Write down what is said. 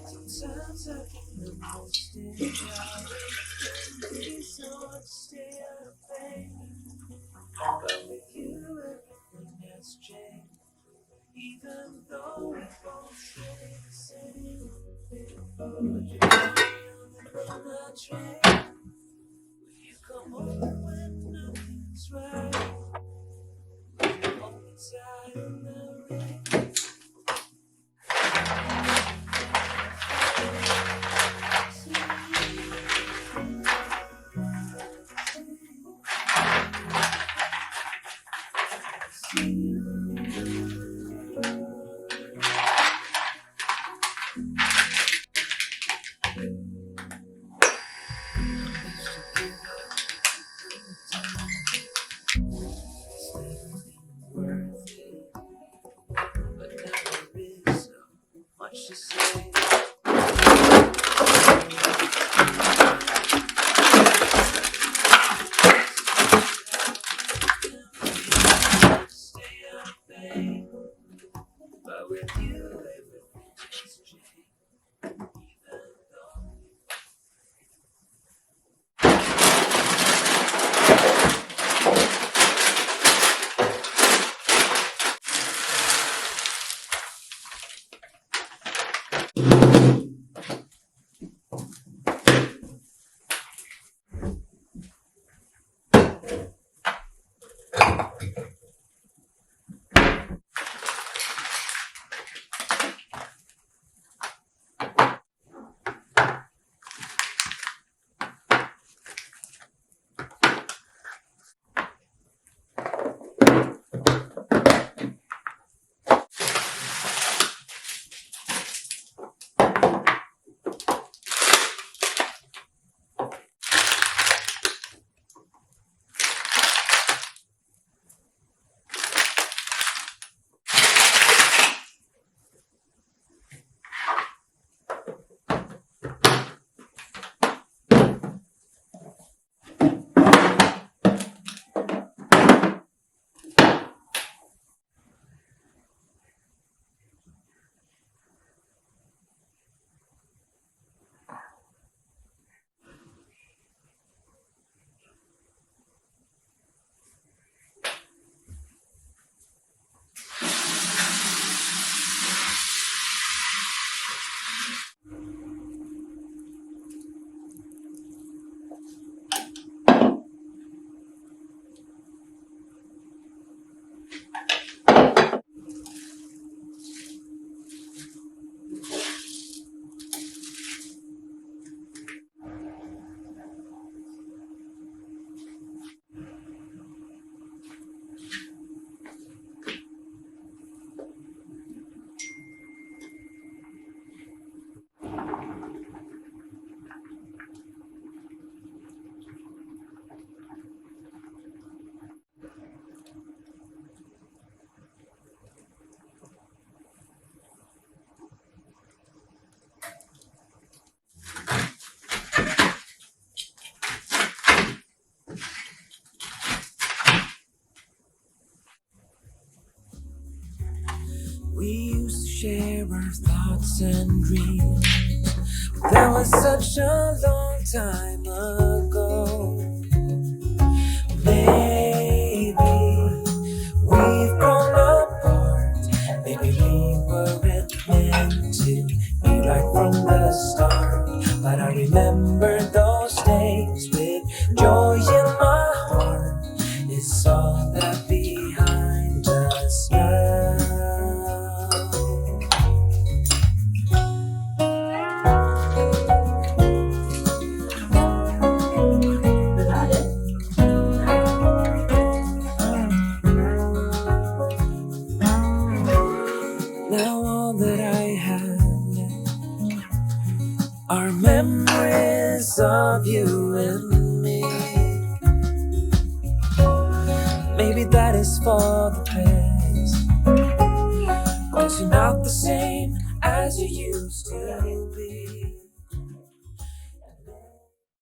Sometimes I feel most it's hard to stay out of pain. But with you, everything has changed. Even though we both stay the same. Would you tell me on the midnight train? Will you come over when nothing's right? Will you hold me tight in the rain? Much to say. Stay up, babe. But with you, everything has changed. Even though. our thoughts and dreams. That was such a long time ago. Maybe we've grown apart. Maybe we weren't meant to be right from the start. But I remember those days with joy in my heart. It's all that behind us now. Now all that I have left are memories of you and me. Maybe that is for the best, 'cause you're not the same as you used to be.